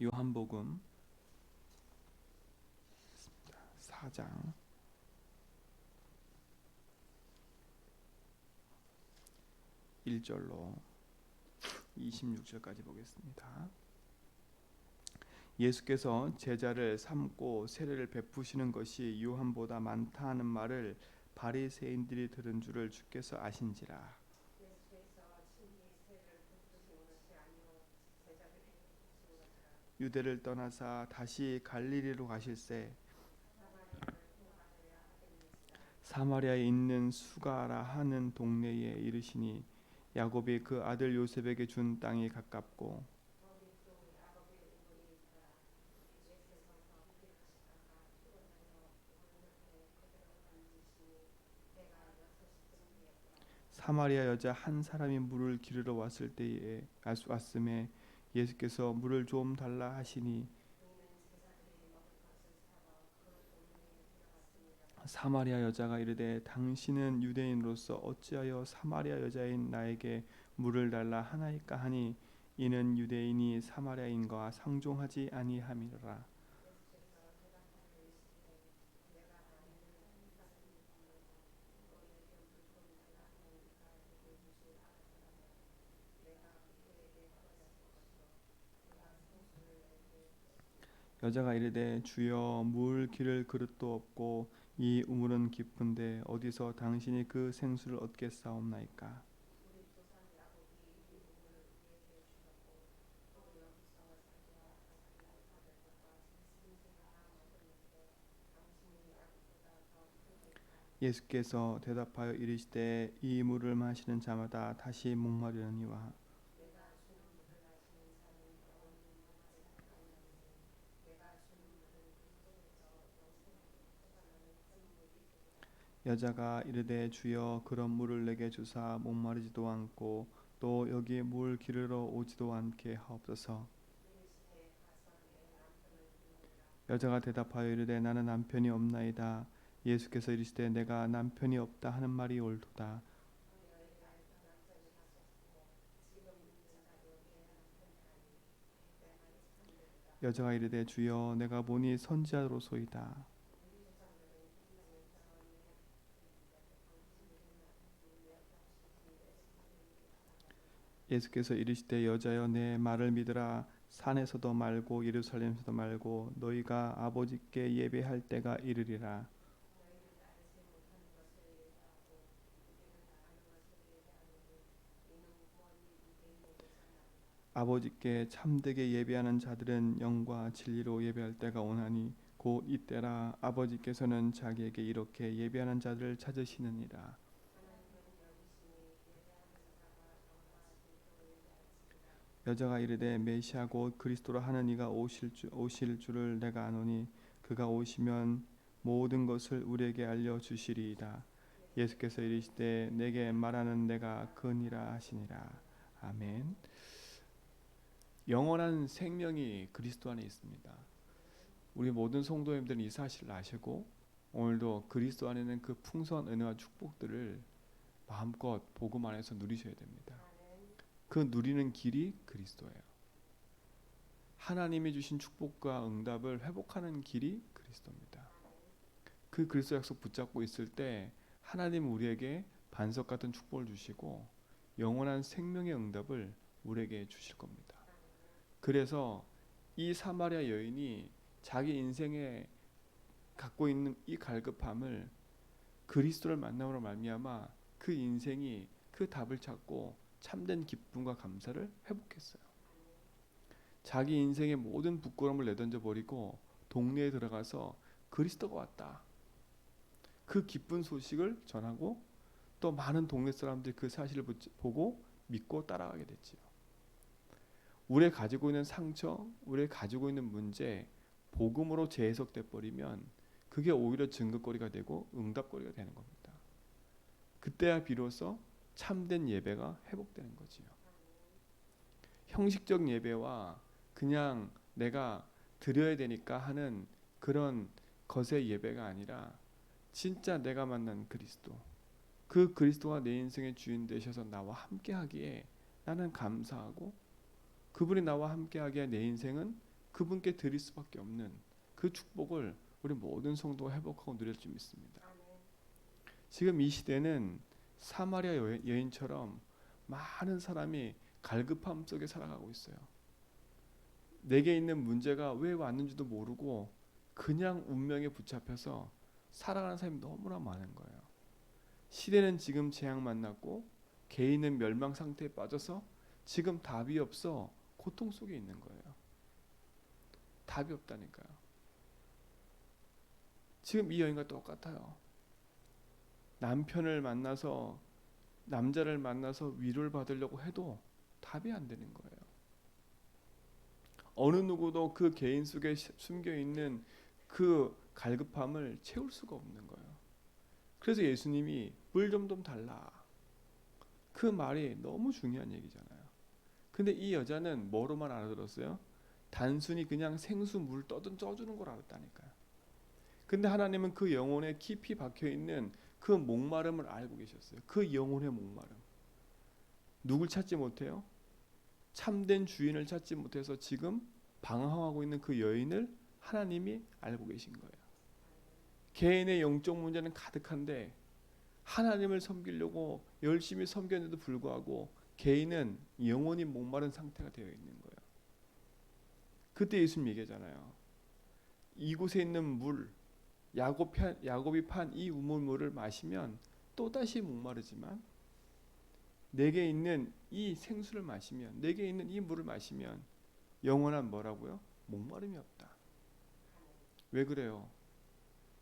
요한복음 4장 1절로 26절까지 보겠습니다. 예수께서 제자를 삼고 세례를 베푸시는 것이 요한보다 많다 하는 말을 바리새인들이 들은 줄을 주께서 아신지라. 유대를 떠나사 다시 갈릴리로 가실새 사마리아에 있는 수가라 하는 동네에 이르시니 야곱이 그 아들 요셉에게 준 땅이 가깝고 사마리아 여자 한 사람이 물을 기르러 왔을 때에 왔음에 예수께서 물을 좀 달라 하시니 사마리아 여자가 이르되 당신은 유대인으로서 어찌하여 사마리아 여자인 나에게 물을 달라 하나이까 하니 이는 유대인이 사마리아인과 상종하지 아니함이라. 여자가 이르되 주여 물 기를 그릇도 없고 이 우물은 깊은데 어디서 당신이 그 생수를 얻겠사옵나이까. 예수께서 대답하여 이르시되 이 물을 마시는 자마다 다시 목마르느니와 여자가 이르되 주여 그런 물을 내게 주사 목마르지도 않고 또 여기 물 기르러 오지도 않게 하옵소서. 여자가 대답하여 이르되 나는 남편이 없나이다. 예수께서 이르시되 내가 남편이 없다 하는 말이 옳도다. 여자가 이르되 주여 내가 보니 선지자로소이다. 예수께서 이르시되 여자여 내 말을 믿으라. 산에서도 말고 예루살렘에서도 말고 너희가 아버지께 예배할 때가 이르리라. 아버지께 참되게 예배하는 자들은 영과 진리로 예배할 때가 오나니 곧 이때라. 아버지께서는 자기에게 이렇게 예배하는 자들을 찾으시느니라. 여자가 이르되 메시아 곧 그리스도라 하는 이가 오실 줄을 내가 아노니 그가 오시면 모든 것을 우리에게 알려 주시리이다. 예수께서 이르시되 내게 말하는 내가 그니라 하시니라. 아멘. 영원한 생명이 그리스도 안에 있습니다. 우리 모든 성도님들은 이 사실을 아시고 오늘도 그리스도 안에는 그 풍성한 은혜와 축복들을 마음껏 복음 안에서 누리셔야 됩니다. 그 누리는 길이 그리스도예요. 하나님이 주신 축복과 응답을 회복하는 길이 그리스도입니다. 그 그리스도 약속 붙잡고 있을 때 하나님 우리에게 반석 같은 축복을 주시고 영원한 생명의 응답을 우리에게 주실 겁니다. 그래서 이 사마리아 여인이 자기 인생에 갖고 있는 이 갈급함을 그리스도를 만남으로 말미암아 그 인생이 그 답을 찾고 참된 기쁨과 감사를 회복했어요. 자기 인생의 모든 부끄러움을 내던져 버리고 동네에 들어가서 그리스도가 왔다. 그 기쁜 소식을 전하고 또 많은 동네 사람들이 그 사실을 보고 믿고 따라가게 됐지요. 우리가 가지고 있는 상처, 우리가 가지고 있는 문제, 복음으로 재해석돼 버리면 그게 오히려 증거거리가 되고 응답거리가 되는 겁니다. 그때야 비로소 참된 예배가 회복되는 거지요. 형식적 예배와 그냥 내가 드려야 되니까 하는 그런 것의 예배가 아니라 진짜 내가 만난 그리스도, 그 그리스도가 내 인생의 주인 되셔서 나와 함께 하기에 나는 감사하고 그분이 나와 함께 하기에 내 인생은 그분께 드릴 수밖에 없는 그 축복을 우리 모든 성도가 회복하고 누릴 줄 믿습니다. 지금 이 시대는 사마리아 여인처럼 많은 사람이 갈급함 속에 살아가고 있어요. 내게 있는 문제가 왜 왔는지도 모르고 그냥 운명에 붙잡혀서 살아가는 사람이 너무나 많은 거예요. 시대는 지금 재앙 만났고 개인은 멸망 상태에 빠져서 지금 답이 없어 고통 속에 있는 거예요. 답이 없다니까요. 지금 이 여인과 똑같아요. 남편을 만나서 남자를 만나서 위로를 받으려고 해도 답이 안 되는 거예요. 어느 누구도 그 개인 속에 숨겨 있는 그 갈급함을 채울 수가 없는 거예요. 그래서 예수님이 물 좀 달라. 그 말이 너무 중요한 얘기잖아요. 근데 이 여자는 뭐로만 알아들었어요? 단순히 그냥 생수 물 떠주는 걸 알았다니까요. 근데 하나님은 그 영혼에 깊이 박혀 있는 그 목마름을 알고 계셨어요. 그 영혼의 목마름. 누굴 찾지 못해요? 참된 주인을 찾지 못해서 지금 방황하고 있는 그 여인을 하나님이 알고 계신 거예요. 개인의 영적 문제는 가득한데 하나님을 섬기려고 열심히 섬겼는데도 불구하고 개인은 영원히 목마른 상태가 되어 있는 거예요. 그때 예수님 얘기하잖아요. 이곳에 있는 물, 야곱이 판 이 우물물을 마시면 또다시 목마르지만 내게 있는 이 생수를 마시면, 내게 있는 이 물을 마시면 영원한 뭐라고요? 목마름이 없다. 왜 그래요?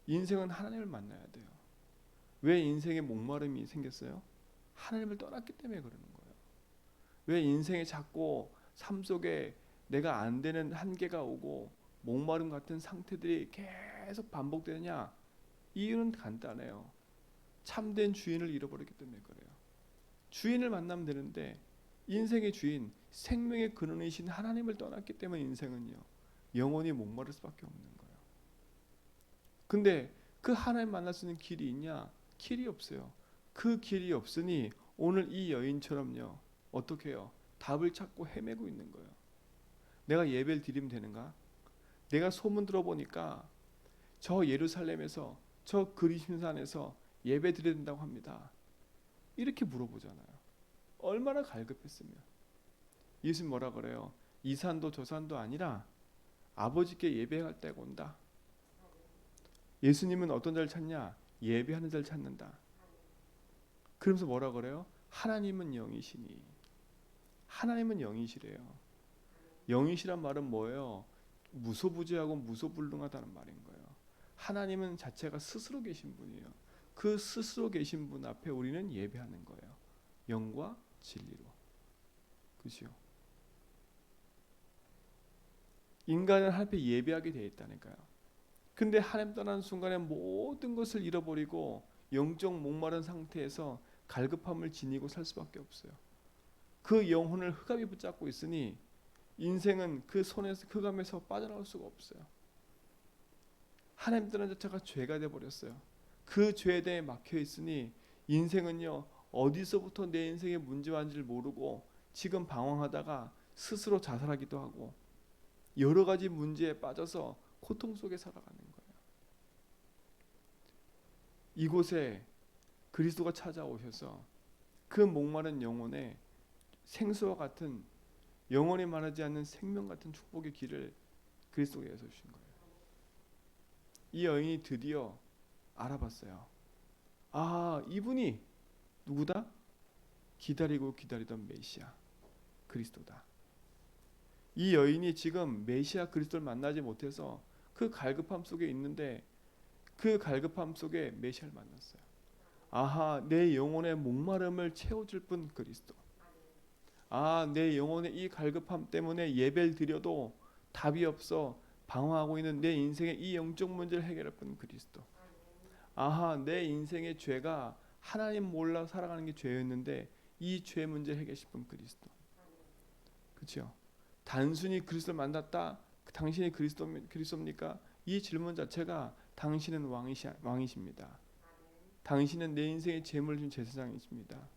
인생은 하나님을 만나야 돼요. 왜 인생에 목마름이 생겼어요? 하나님을 떠났기 때문에 그러는 거예요. 왜 인생에 자꾸 삶 속에 내가 안 되는 한계가 오고 목마름 같은 상태들이 계속 반복되느냐? 이유는 간단해요. 참된 주인을 잃어버렸기 때문에 그래요. 주인을 만나면 되는데 인생의 주인, 생명의 근원이신 하나님을 떠났기 때문에 인생은요 영원히 목마를 수밖에 없는 거예요. 근데 그 하나님 만날 수 있는 길이 있냐? 길이 없어요. 그 길이 없으니 오늘 이 여인처럼요 어떻게 해요? 답을 찾고 헤매고 있는 거예요. 내가 예배를 드리면 되는가? 내가 소문 들어보니까 저 예루살렘에서 저 그리심산에서 예배 드려야 된다고 합니다. 이렇게 물어보잖아요. 얼마나 갈급했으면. 예수님 뭐라 그래요? 이 산도 저 산도 아니라 아버지께 예배할 때가 온다. 예수님은 어떤 자를 찾냐? 예배하는 자를 찾는다. 그러면서 뭐라 그래요? 하나님은 영이시니. 하나님은 영이시래요. 영이시란 말은 뭐예요? 무소부지하고 무소불능하다는 말인 거예요. 하나님은 자체가 스스로 계신 분이에요. 그 스스로 계신 분 앞에 우리는 예배하는 거예요. 영과 진리로. 그렇죠? 인간은 하나님 앞에 예배하게 되어 있다니까요. 근데 하나님 떠나는 순간에 모든 것을 잃어버리고 영적 목마른 상태에서 갈급함을 지니고 살 수밖에 없어요. 그 영혼을 흑암이 붙잡고 있으니 인생은 그 손에서 흑암에서 빠져나올 수가 없어요. 하나님 떠난 자체가 죄가 되어버렸어요. 그 죄에 대해 막혀 있으니 인생은요 어디서부터 내 인생의 문제가 있는지를 모르고 지금 방황하다가 스스로 자살하기도 하고 여러 가지 문제에 빠져서 고통 속에 살아가는 거예요. 이곳에 그리스도가 찾아오셔서 그 목마른 영혼에 생수와 같은 영원히 마르지 않는 생명 같은 축복의 길을 그리스도께서 주신 거예요. 이 여인이 드디어 알아봤어요. 아, 이분이 누구다? 기다리고 기다리던 메시아 그리스도다. 이 여인이 지금 메시아 그리스도를 만나지 못해서 그 갈급함 속에 있는데 그 갈급함 속에 메시아를 만났어요. 아하, 내 영혼의 목마름을 채워줄 분 그리스도. 아, 내 영혼의 이 갈급함 때문에 예배를 드려도 답이 없어 방황하고 있는 내 인생의 이 영적 문제를 해결할 분 그리스도. 아하, 내 인생의 죄가 하나님 몰라 살아가는 게 죄였는데 이 죄 문제 해결하실 분 그리스도. 그렇죠? 단순히 그리스도를 만났다. 당신이 그리스도입니까? 이 질문 자체가 당신은 왕이십니다. 당신은 내 인생의 재물을 준 제사장이십니다.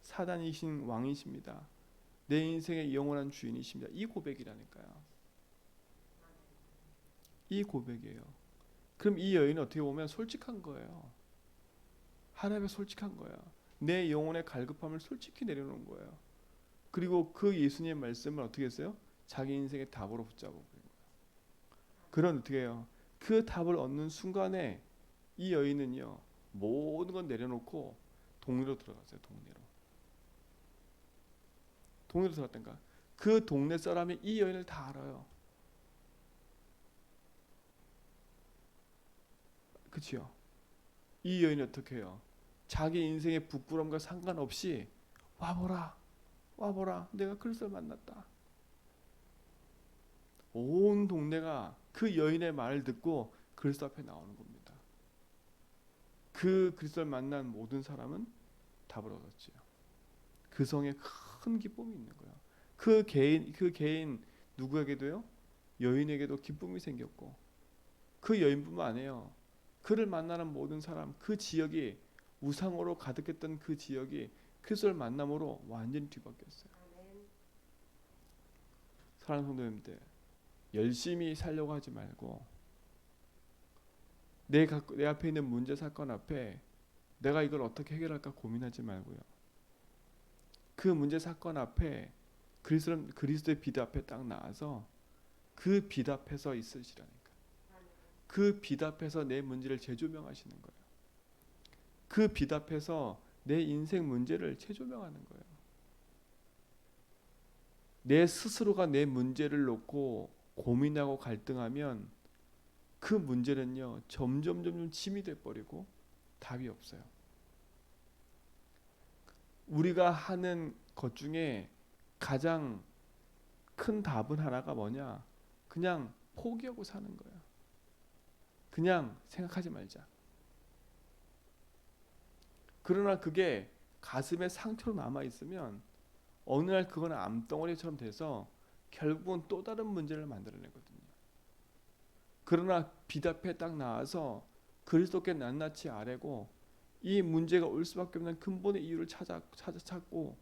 사단이신 왕이십니다. 내 인생의 영원한 주인이십니다. 이 고백이라니까요. 이 고백이에요. 그럼 이 여인은 어떻게 보면 솔직한 거예요. 하나님에 솔직한 거야. 내 영혼의 갈급함을 솔직히 내려놓은 거예요. 그리고 그 예수님의 말씀을 어떻게 했어요? 자기 인생의 답으로 붙잡아 버린 거예요. 그런 어떻게 해요? 그 답을 얻는 순간에 이 여인은요 모든 건 내려놓고 동네로 들어갔어요. 동네로 들어갔다니까. 그 동네 사람이 이 여인을 다 알아요. 그치요? 이 여인이 어떻게 해요? 자기 인생의 부끄러움과 상관없이 와보라 내가 그리스도를 만났다. 온 동네가 그 여인의 말을 듣고 그리스도 앞에 나오는 겁니다. 그 그리스도를 만난 모든 사람은 답을 얻었지요. 그 성에 큰 기쁨이 있는 거예요. 그 개인 누구에게도요? 여인에게도 기쁨이 생겼고 그 여인뿐만 아니에요. 그를 만나는 모든 사람, 그 지역이 우상으로 가득했던 그 지역이 그리스도를 만남으로 완전히 뒤바뀌었어요. 사랑하는 성도님들, 열심히 살려고 하지 말고 내 앞에 있는 문제 사건 앞에 내가 이걸 어떻게 해결할까 고민하지 말고요. 그 문제 사건 앞에 그리스도의 빛 앞에 딱 나와서 그 빛 앞에서 있으시라니까. 그 빛 앞에서 내 문제를 재조명하시는 거예요. 그 빛 앞에서 내 인생 문제를 재조명하는 거예요. 내 스스로가 내 문제를 놓고 고민하고 갈등하면 그 문제는요 점점 짐이 돼버리고 답이 없어요. 우리가 하는 것 중에 가장 큰 답은 하나가 뭐냐? 그냥 포기하고 사는 거예요. 그냥 생각하지 말자. 그러나 그게 가슴에 상처로 남아 있으면 어느 날 그건 암덩어리처럼 돼서 결국은 또 다른 문제를 만들어내거든요. 그러나 빛 앞에 딱 나와서 그리스도께 낱낱이 아뢰고 이 문제가 올 수밖에 없는 근본의 이유를 찾고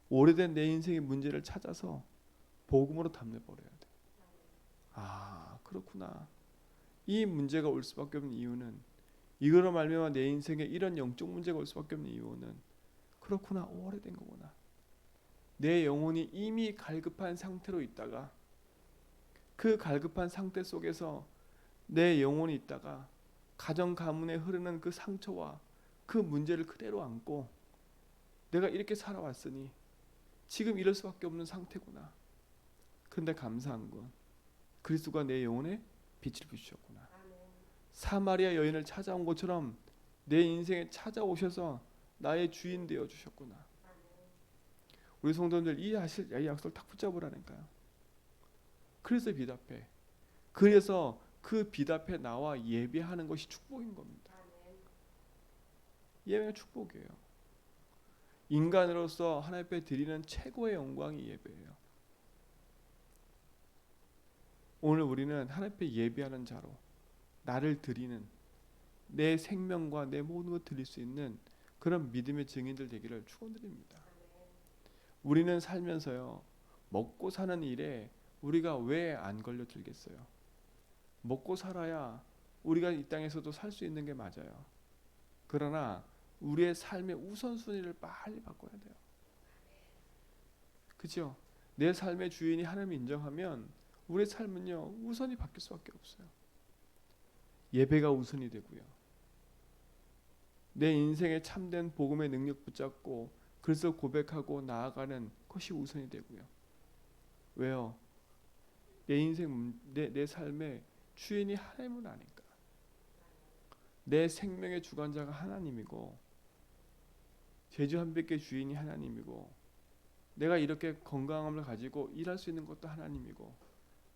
오래된 내 인생의 문제를 찾아서 복음으로 답내버려야 돼. 아, 그렇구나. 이 문제가 올 수밖에 없는 이유는 이거로 말미암아 내 인생에 이런 영적 문제가 올 수밖에 없는 이유는 그렇구나. 오래된 거구나. 내 영혼이 이미 갈급한 상태로 있다가 그 갈급한 상태 속에서 내 영혼이 있다가 가정 가문에 흐르는 그 상처와 그 문제를 그대로 안고 내가 이렇게 살아왔으니 지금 이럴 수밖에 없는 상태구나. 그런데 감사한 건 그리스도가 내 영혼에 빛을 비추셨구나. 사마리아 여인을 찾아온 것처럼 내 인생에 찾아오셔서 나의 주인 되어 주셨구나. 우리 성도님들 이 약속을 딱 붙잡으라니까요. 그래서 빛 앞에, 그래서 그 빛 앞에 나와 예배하는 것이 축복인 겁니다. 예배가 축복이에요. 인간으로서 하나님 앞에 드리는 최고의 영광이 예배예요. 오늘 우리는 하나님 앞에 예배하는 자로 나를 드리는, 내 생명과 내 모든 것 드릴 수 있는 그런 믿음의 증인들 되기를 축원드립니다. 우리는 살면서요 먹고 사는 일에 우리가 왜 안 걸려 들겠어요? 먹고 살아야 우리가 이 땅에서도 살 수 있는 게 맞아요. 그러나 우리의 삶의 우선순위를 빨리 바꿔야 돼요. 그렇죠? 내 삶의 주인이 하나님 인정하면 우리의 삶은요 우선이 바뀔 수밖에 없어요. 예배가 우선이 되고요. 내 인생의 참된 복음의 능력 붙잡고 그래서 고백하고 나아가는 것이 우선이 되고요. 왜요? 내 인생, 내 삶의 주인이 하나님은 아니까. 내 생명의 주관자가 하나님이고 제주 한백개 주인이 하나님이고 내가 이렇게 건강함을 가지고 일할 수 있는 것도 하나님이고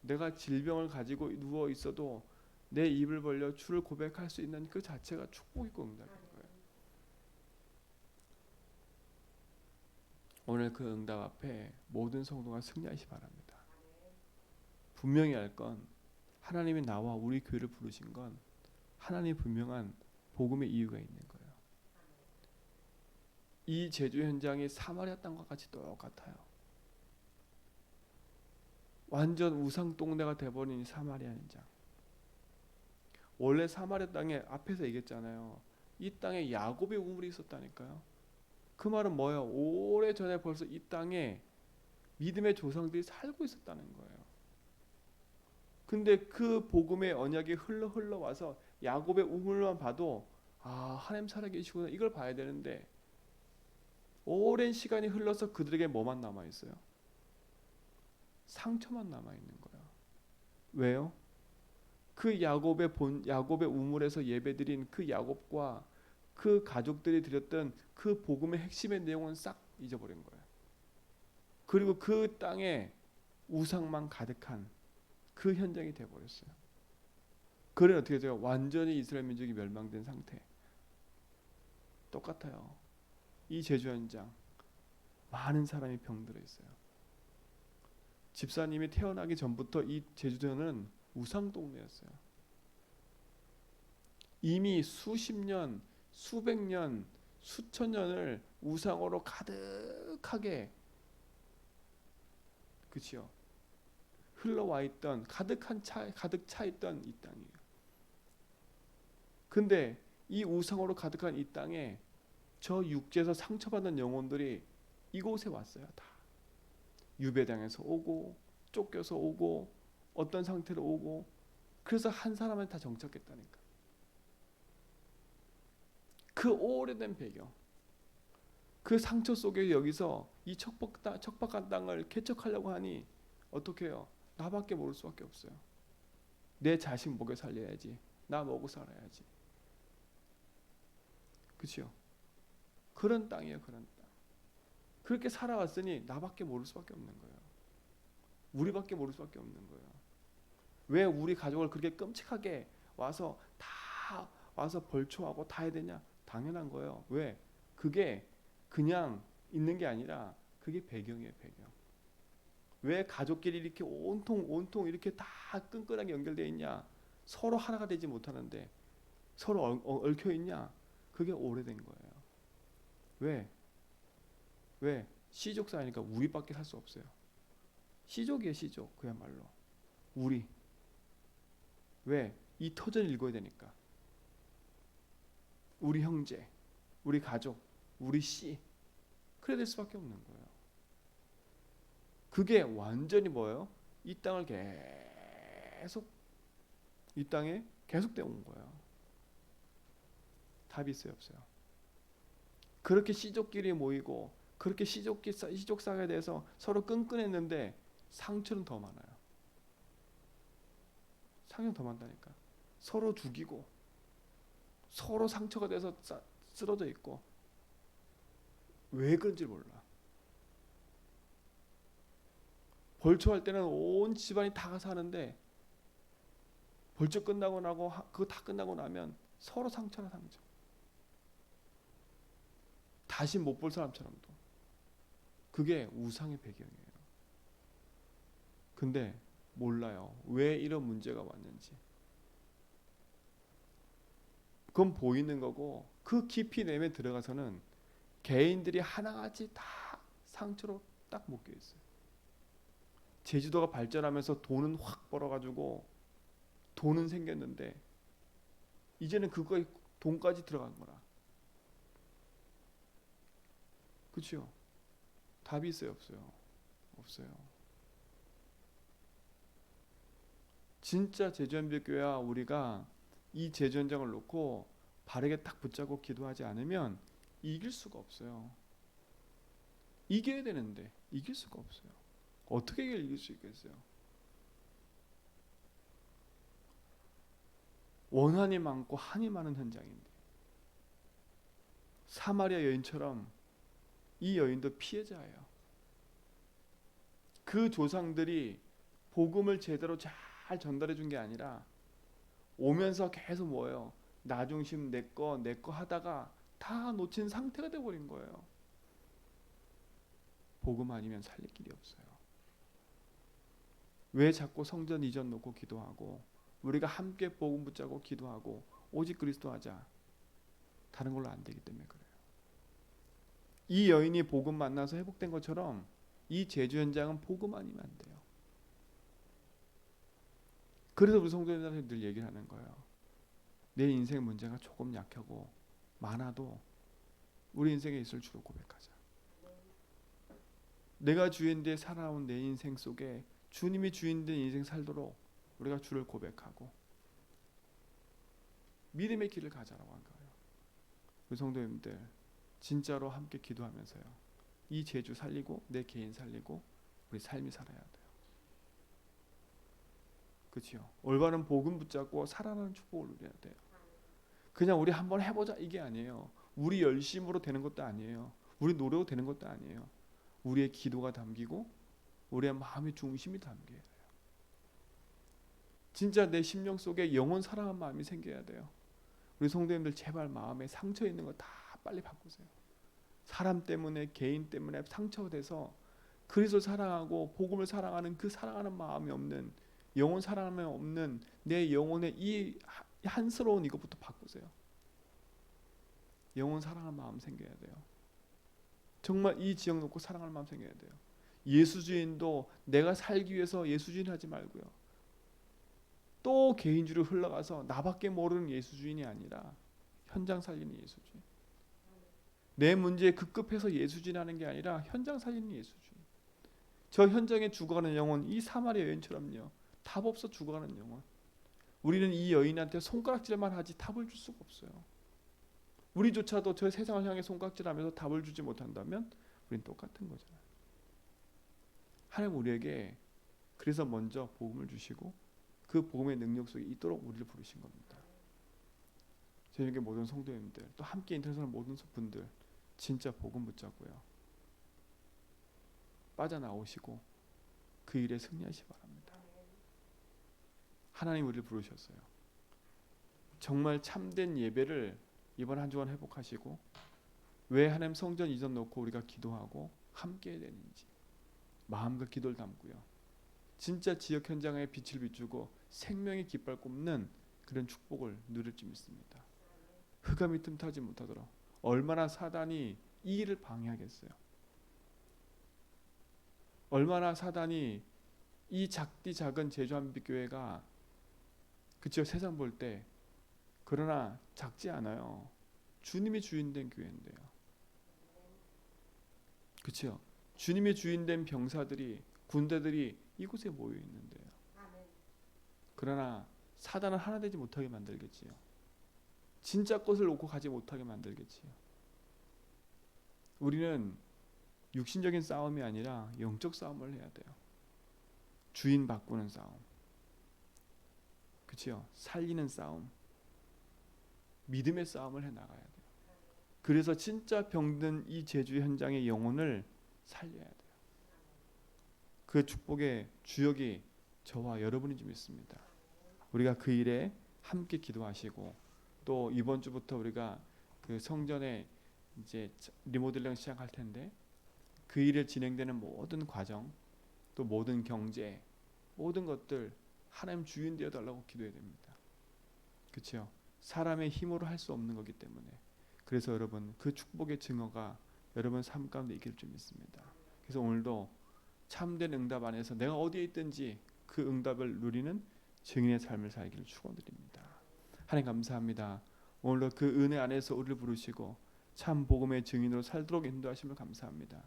내가 질병을 가지고 누워 있어도 내 입을 벌려 주를 고백할 수 있는 그 자체가 축복이고 응답인 거예요. 오늘 그 응답 앞에 모든 성도가 승리하시 바랍니다. 분명히 알 건 하나님이 나와 우리 교회를 부르신 건 하나님의 분명한 복음의 이유가 있는 거예요. 이 제주 현장이 사마리아 땅과 같이 똑같아요. 완전 우상 동네가 돼버린 이 사마리아 현장. 원래 사마리아 땅에 앞에서 얘기했잖아요. 이 땅에 야곱의 우물이 있었다니까요. 그 말은 뭐예요? 오래 전에 벌써 이 땅에 믿음의 조상들이 살고 있었다는 거예요. 근데 그 복음의 언약이 흘러 와서 야곱의 우물만 봐도 하나님 살아계시구나 이걸 봐야 되는데 오랜 시간이 흘러서 그들에게 뭐만 남아 있어요? 상처만 남아 있는 거예요. 왜요? 그 야곱의 우물에서 예배드린 그 야곱과 그 가족들이 드렸던 그 복음의 핵심의 내용은 싹 잊어버린 거예요. 그리고 그 땅에 우상만 가득한 그 현장이 되어버렸어요. 그래 어떻게 돼요? 완전히 이스라엘 민족이 멸망된 상태. 똑같아요. 이 제주 현장 많은 사람이 병들어 있어요. 집사님이 태어나기 전부터 이 제주도는 우상 동네였어요. 이미 수십 년, 수백 년, 수천 년을 우상으로 가득하게 그치요? 흘러와 있던 가득 차 있던 이 땅이에요. 근데 이 우상으로 가득한 이 땅에 저 육지에서 상처받은 영혼들이 이곳에 왔어요. 다 유배당해서 오고 쫓겨서 오고 어떤 상태로 오고 그래서 한 사람을 다 정착했다니까. 그 오래된 배경 그 상처 속에 여기서 이 척박한 땅을 개척하려고 하니 어떻게 해요? 나밖에 모를 수밖에 없어요. 내 자식 먹여 살려야지. 나 먹고 살아야지. 그렇죠? 그런 땅이에요. 그런 땅. 그렇게 살아왔으니 나밖에 모를 수밖에 없는 거예요. 우리밖에 모를 수밖에 없는 거예요. 왜 우리 가족을 그렇게 끔찍하게 와서 다 와서 벌초하고 다 해야 되냐? 당연한 거예요. 왜? 그게 그냥 있는 게 아니라 그게 배경이에요. 배경. 왜 가족끼리 이렇게 온통 이렇게 다 끈끈하게 연결되어 있냐? 서로 하나가 되지 못하는데 서로 얽혀 있냐? 그게 오래된 거예요. 왜? 왜? 시족 사회니까 우리밖에 살 수 없어요. 시족이에요. 시족. 그야말로 우리. 왜? 이 터전을 읽어야 되니까. 우리 형제, 우리 가족, 우리 씨. 그래야 될 수밖에 없는 거예요. 그게 완전히 뭐예요? 이 땅을 계속 이 땅에 계속되어 온 거예요. 답이 있어요, 없어요? 그렇게 씨족끼리 모이고 그렇게 시족 사회에 대해서 서로 끈끈했는데 상처는 더 많아요. 상처는 더 많다니까. 서로 죽이고 서로 상처가 돼서 쓰러져 있고 왜 그런지 몰라. 벌초할 때는 온 집안이 다 가서 하는데 벌초 끝나고 나고 그거 다 끝나고 나면 서로 상처나 상처. 다시 못 볼 사람처럼도. 그게 우상의 배경이에요. 근데 몰라요. 왜 이런 문제가 왔는지. 그건 보이는 거고 그 깊이 내면 들어가서는 개인들이 하나같이 다 상처로 딱 묶여 있어요. 제주도가 발전하면서 돈은 확 벌어가지고 돈은 생겼는데 이제는 그거에 돈까지 들어간 거라. 그렇죠? 답이 있어요, 없어요? 없어요. 진짜 제주현대교회와 우리가 이 제주 현장을 놓고 바르게 딱 붙잡고 기도하지 않으면 이길 수가 없어요. 이겨야 되는데 이길 수가 없어요. 어떻게 이길 수 있겠어요? 원한이 많고 한이 많은 현장인데 사마리아 여인처럼 이 여인도 피해자예요. 그 조상들이 복음을 제대로 잘 전달해 준 게 아니라 오면서 계속 뭐예요? 나 중심 내 거 하다가 다 놓친 상태가 돼버린 거예요. 복음 아니면 살릴 길이 없어요. 왜 자꾸 성전 이전 놓고 기도하고 우리가 함께 복음 붙잡고 기도하고 오직 그리스도 하자. 다른 걸로 안 되기 때문에 그래요. 이 여인이 복음 만나서 회복된 것처럼 이 제주 현장은 복음 아니면 안 돼요. 그래서 우리 성도님들한테 늘 얘기를 하는 거예요. 내 인생 문제가 조금 약하고 많아도 우리 인생에 있을 주로 고백하자. 내가 주인데 살아온 내 인생 속에 주님이 주인된 인생 살도록 우리가 주를 고백하고 믿음의 길을 가자라고 한 거예요. 우리 성도님들 진짜로 함께 기도하면서요, 이 제주 살리고 내 개인 살리고 우리 삶이 살아야 돼요. 그렇죠? 올바른 복음 붙잡고 살아나는 축복을 누려야 돼요. 그냥 우리 한번 해보자 이게 아니에요. 우리 열심으로 되는 것도 아니에요. 우리 노력으로 되는 것도 아니에요. 우리의 기도가 담기고 우리의 마음의 중심이 담겨야 돼요. 진짜 내 심령 속에 영원 사랑하는 마음이 생겨야 돼요. 우리 성도님들 제발 마음에 상처 있는 거 다 빨리 바꾸세요. 사람 때문에 개인 때문에 상처돼서 그리스도를 사랑하고 복음을 사랑하는 그 사랑하는 마음이 없는, 영혼 사랑하면 없는 내 영혼의 이 한스러운 이것부터 바꾸세요. 영혼 사랑하는 마음 생겨야 돼요. 정말 이 지역 놓고 사랑하는 마음 생겨야 돼요. 예수주의인도 내가 살기 위해서 예수주의는 하지 말고요, 또 개인주의로 흘러가서 나밖에 모르는 예수주의인이 아니라 현장 살리는 예수주의. 내 문제에 급급해서 예수주의하는 게 아니라 현장 살리는 예수주의. 저 현장에 죽어가는 영혼, 이 사마리아 여인처럼요, 답 없어 죽어가는 영혼. 우리는 이 여인한테 손가락질만 하지 답을 줄 수가 없어요. 우리조차도 저 세상을 향해 손가락질하면서 답을 주지 못한다면 우리는 똑같은 거잖아요. 하나님 우리에게 그래서 먼저 복음을 주시고 그 복음의 능력 속에 있도록 우리를 부르신 겁니다. 저에게 모든 성도님들, 또 함께 인터넷하는 모든 분들 진짜 복음 붙잡고요, 빠져나오시고 그 일에 승리하시기 바랍니다. 하나님 우리를 부르셨어요. 정말 참된 예배를 이번 한 주간 회복하시고 왜 하나님 성전 이전 놓고 우리가 기도하고 함께 해야 되는지 마음과 기도를 담고요, 진짜 지역 현장에 빛을 비추고 생명의 깃발 꼽는 그런 축복을 누릴 줄 믿습니다. 흑암이 틈타지 못하도록 얼마나 사단이 이 일을 방해하겠어요. 얼마나 사단이 이 작은 제주한빛교회가 그쵸, 세상 볼 때 그러나 작지 않아요. 주님이 주인된 교회인데요. 그쵸? 주님이 주인된 병사들이, 군대들이 이곳에 모여 있는데요. 그러나 사단은 하나 되지 못하게 만들겠지요. 진짜 것을 놓고 가지 못하게 만들겠지요. 우리는 육신적인 싸움이 아니라 영적 싸움을 해야 돼요. 주인 바꾸는 싸움, 그렇죠? 살리는 싸움, 믿음의 싸움을 해 나가야 돼요. 그래서 진짜 병든 이 제주 현장의 영혼을 살려야 돼요. 그 축복의 주역이 저와 여러분인 줄 믿습니다. 우리가 그 일에 함께 기도하시고, 또 이번 주부터 우리가 그 성전에 이제 리모델링 시작할 텐데 그 일에 진행되는 모든 과정, 또 모든 경제, 모든 것들 하나님 주인 되어 달라고 기도해야 됩니다. 그렇죠? 사람의 힘으로 할 수 없는 거기 때문에. 그래서 여러분 그 축복의 증거가 여러분 삶 가운데 있길 줄 믿습니다. 그래서 오늘도 참된 응답 안에서 내가 어디에 있든지 그 응답을 누리는 증인의 삶을 살기를 축원드립니다. 하나님 감사합니다. 오늘도 그 은혜 안에서 우리를 부르시고 참 복음의 증인으로 살도록 인도하심을 감사합니다.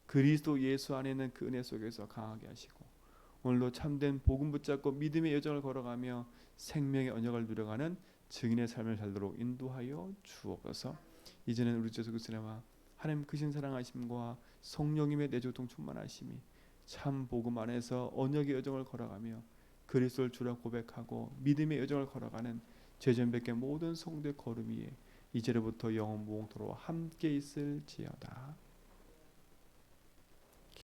그리스도 예수 안에 있는 그 은혜 속에서 강하게 하시고 오늘도 참된 복음 붙잡고 믿음의 여정을 걸어가며 생명의 언약을 누려가는 증인의 삶을 살도록 인도하여 주옵소서. 이제는 우리 주 예수 그리스도와 하나님 크신 사랑하심과 성령님의 내조통 충만하심이 참 복음 안에서 언약의 여정을 걸어가며 그리스도를 주라 고백하고 믿음의 여정을 걸어가는 죄전백의 모든 성도의 걸음 위에 이제로부터 영원 무궁토록 함께 있을지어다.